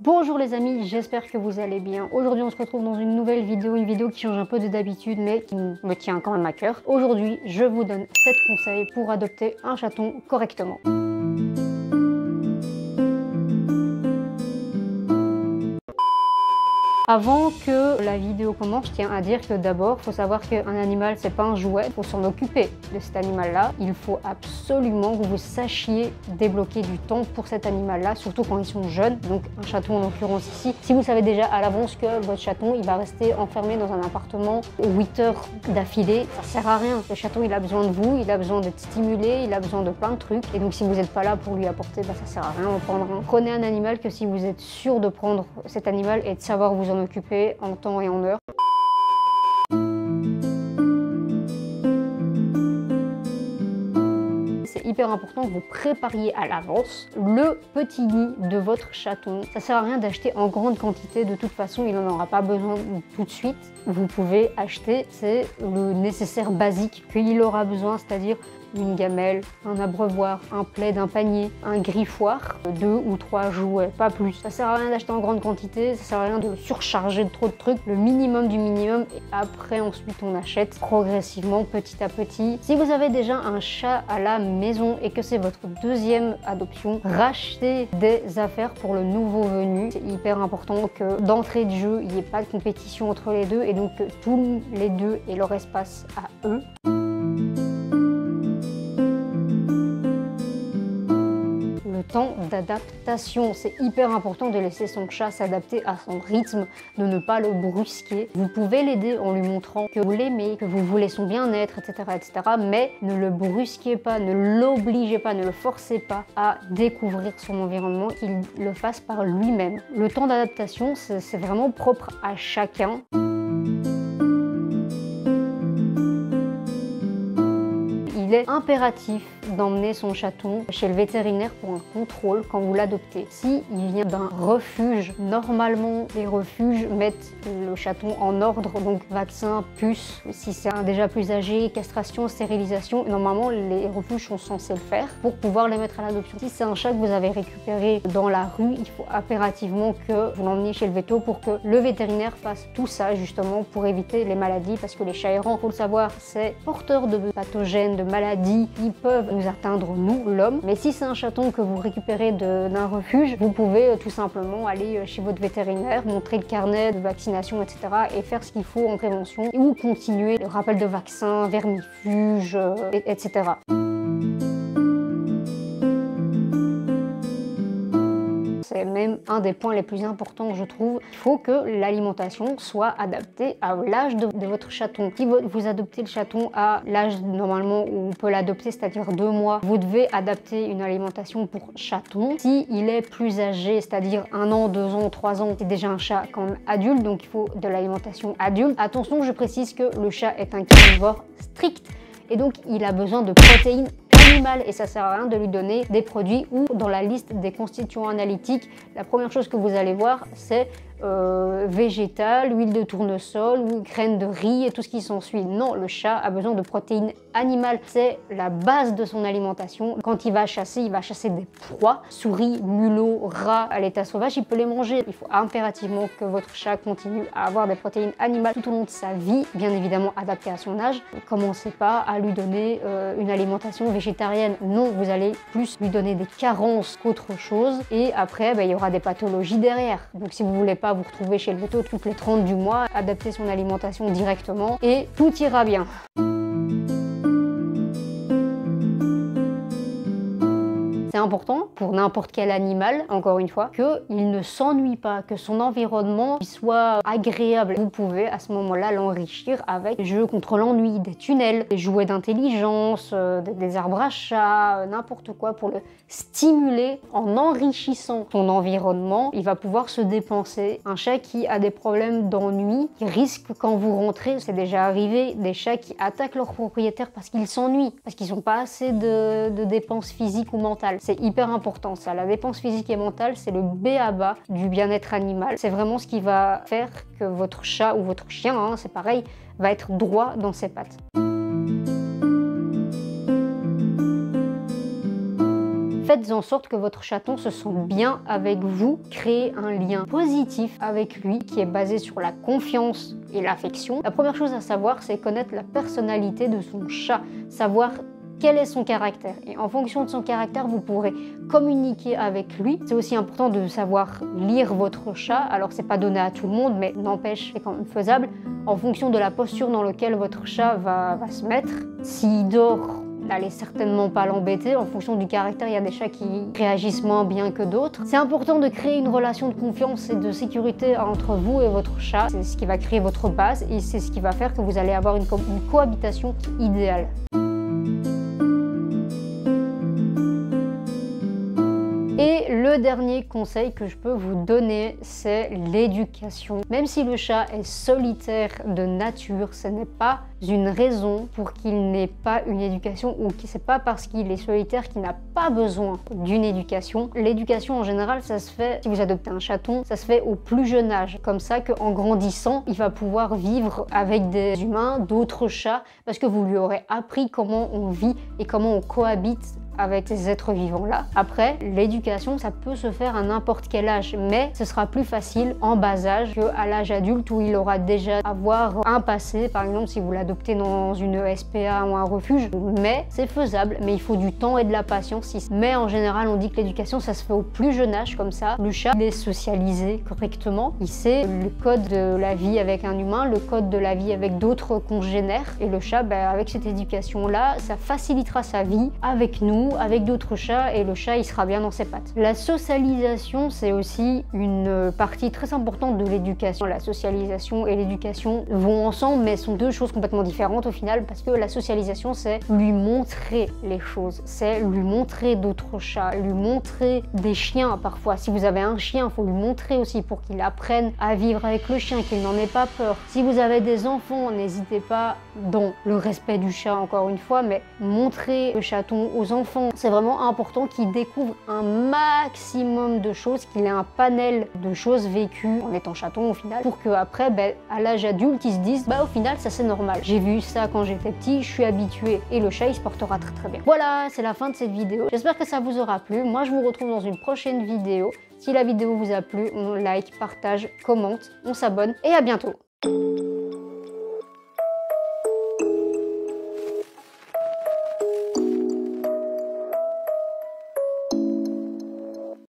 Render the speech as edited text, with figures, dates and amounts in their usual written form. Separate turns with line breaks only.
Bonjour les amis, j'espère que vous allez bien. Aujourd'hui on se retrouve dans une nouvelle vidéo, qui change un peu de d'habitude mais qui me tient quand même à cœur. Aujourd'hui je vous donne 7 conseils pour adopter un chaton correctement. Avant que la vidéo commence, je tiens à dire que d'abord, il faut savoir qu'un animal, c'est pas un jouet, il faut s'en occuper de cet animal-là. Il faut absolument que vous sachiez débloquer du temps pour cet animal-là, surtout quand ils sont jeunes, donc un chaton en l'occurrence ici. Si vous savez déjà à l'avance que votre chaton, il va rester enfermé dans un appartement 8 heures d'affilée, ça sert à rien. Le chaton, il a besoin de vous, il a besoin d'être stimulé, il a besoin de plein de trucs. Et donc si vous n'êtes pas là pour lui apporter, ça sert à rien d'en prendre un. Prenez un animal que si vous êtes sûr de prendre cet animal et de savoir vous en occuper en temps et en heure. C'est hyper important que vous prépariez à l'avance le petit nid de votre chaton. Ça sert à rien d'acheter en grande quantité, de toute façon il n'en aura pas besoin tout de suite. Vous pouvez acheter, c'est le nécessaire basique qu'il aura besoin, c'est-à-dire une gamelle, un abreuvoir, un plaid, un panier, un griffoir, 2 ou 3 jouets, pas plus. Ça sert à rien d'acheter en grande quantité, ça sert à rien de surcharger de trop de trucs, le minimum du minimum et après ensuite on achète progressivement, petit à petit. Si vous avez déjà un chat à la maison et que c'est votre deuxième adoption, rachetez des affaires pour le nouveau venu. C'est hyper important que d'entrée de jeu, il n'y ait pas de compétition entre les deux et donc que tous les deux aient leur espace à eux. Temps d'adaptation. C'est hyper important de laisser son chat s'adapter à son rythme, de ne pas le brusquer. Vous pouvez l'aider en lui montrant que vous l'aimez, que vous voulez son bien-être, etc., mais ne le brusquez pas, ne l'obligez pas, ne le forcez pas à découvrir son environnement, qu'il le fasse par lui-même. Le temps d'adaptation, c'est vraiment propre à chacun. Il est impératif d'emmener son chaton chez le vétérinaire pour un contrôle quand vous l'adoptez. S'il vient d'un refuge, normalement les refuges mettent le chaton en ordre, donc vaccin, puce, si c'est un déjà plus âgé, castration, stérilisation, normalement les refuges sont censés le faire pour pouvoir les mettre à l'adoption. Si c'est un chat que vous avez récupéré dans la rue, il faut impérativement que vous l'emmeniez chez le véto pour que le vétérinaire fasse tout ça justement pour éviter les maladies, parce que les chats errants, faut le savoir, c'est porteur de pathogènes, de maladies qui peuvent nous atteindre, nous, l'homme. Mais si c'est un chaton que vous récupérez d'un refuge, vous pouvez tout simplement aller chez votre vétérinaire, montrer le carnet de vaccination, etc. et faire ce qu'il faut en prévention ou continuer le rappel de vaccins, vermifuges, etc. C'est même un des points les plus importants, je trouve. Il faut que l'alimentation soit adaptée à l'âge de votre chaton. Si vous adoptez le chaton à l'âge normalement où on peut l'adopter, c'est-à-dire 2 mois, vous devez adapter une alimentation pour chaton. Si il est plus âgé, c'est-à-dire 1 an, 2 ans, 3 ans, c'est déjà un chat quand même adulte, donc il faut de l'alimentation adulte. Attention, je précise que le chat est un carnivore strict et donc il a besoin de protéines animal et ça sert à rien de lui donner des produits où dans la liste des constituants analytiques, la première chose que vous allez voir c'est végétal, huile de tournesol ou graines de riz et tout ce qui s'ensuit. Non, le chat a besoin de protéines animales, c'est la base de son alimentation. Quand il va chasser des proies, souris, mulots, rats à l'état sauvage, il peut les manger. Il faut impérativement que votre chat continue à avoir des protéines animales tout au long de sa vie, bien évidemment adaptées à son âge. Ne commencez pas à lui donner une alimentation végétarienne. Non, vous allez plus lui donner des carences qu'autre chose et après il y aura des pathologies derrière. Donc si vous voulez pas vous retrouver chez le véto toutes les 30 du mois, adapter son alimentation directement et tout ira bien. C'est important pour n'importe quel animal, encore une fois, qu'il ne s'ennuie pas, que son environnement soit agréable. Vous pouvez à ce moment-là l'enrichir avec des jeux contre l'ennui, des tunnels, des jouets d'intelligence, des arbres à chat, n'importe quoi pour le stimuler. En enrichissant son environnement, il va pouvoir se dépenser. Un chat qui a des problèmes d'ennui, qui risque quand vous rentrez, c'est déjà arrivé, des chats qui attaquent leur propriétaire parce qu'ils s'ennuient, parce qu'ils n'ont pas assez de dépenses physiques ou mentales. C'est hyper important ça, la dépense physique et mentale, c'est le b.a.-ba du bien-être animal. C'est vraiment ce qui va faire que votre chat ou votre chien, c'est pareil, va être droit dans ses pattes. Faites en sorte que votre chaton se sente bien avec vous, créez un lien positif avec lui qui est basé sur la confiance et l'affection. La première chose à savoir, c'est connaître la personnalité de son chat, savoir quel est son caractère. Et en fonction de son caractère, vous pourrez communiquer avec lui. C'est aussi important de savoir lire votre chat. Alors, c'est pas donné à tout le monde, mais n'empêche, c'est quand même faisable. En fonction de la posture dans laquelle votre chat va se mettre, s'il dort, n'allez certainement pas l'embêter. En fonction du caractère, il y a des chats qui réagissent moins bien que d'autres. C'est important de créer une relation de confiance et de sécurité entre vous et votre chat. C'est ce qui va créer votre base et c'est ce qui va faire que vous allez avoir une cohabitation idéale. Et le dernier conseil que je peux vous donner, c'est l'éducation. Même si le chat est solitaire de nature, ce n'est pas une raison pour qu'il n'ait pas une éducation ou que c'est pas parce qu'il est solitaire qu'il n'a pas besoin d'une éducation. L'éducation en général, ça se fait, si vous adoptez un chaton, ça se fait au plus jeune âge. Comme ça qu'en grandissant, il va pouvoir vivre avec des humains, d'autres chats, parce que vous lui aurez appris comment on vit et comment on cohabite avec ces êtres vivants-là. Après, l'éducation, ça peut se faire à n'importe quel âge, mais ce sera plus facile en bas âge qu'à l'âge adulte où il aura déjà avoir un passé, par exemple si vous l'adoptez dans une SPA ou un refuge. Mais c'est faisable, mais il faut du temps et de la patience. Mais en général, on dit que l'éducation, ça se fait au plus jeune âge, comme ça. Le chat, il est socialisé correctement. Il sait le code de la vie avec un humain, le code de la vie avec d'autres congénères. Et le chat, avec cette éducation-là, ça facilitera sa vie avec nous, avec d'autres chats, et le chat il sera bien dans ses pattes. La socialisation, c'est aussi une partie très importante de l'éducation. La socialisation et l'éducation vont ensemble, mais sont deux choses complètement différentes au final, parce que la socialisation, c'est lui montrer les choses, c'est lui montrer d'autres chats, lui montrer des chiens parfois. Si vous avez un chien, il faut lui montrer aussi pour qu'il apprenne à vivre avec le chien, qu'il n'en ait pas peur. Si vous avez des enfants, n'hésitez pas, dans le respect du chat encore une fois, mais montrer le chaton aux enfants. C'est vraiment important qu'il découvre un maximum de choses, qu'il ait un panel de choses vécues en étant chaton au final, pour qu'après, à l'âge adulte, ils se disent au final ça c'est normal. J'ai vu ça quand j'étais petit, je suis habitué, et le chat il se portera très très bien. Voilà, c'est la fin de cette vidéo. J'espère que ça vous aura plu. Moi je vous retrouve dans une prochaine vidéo. Si la vidéo vous a plu, on like, partage, commente, on s'abonne et à bientôt.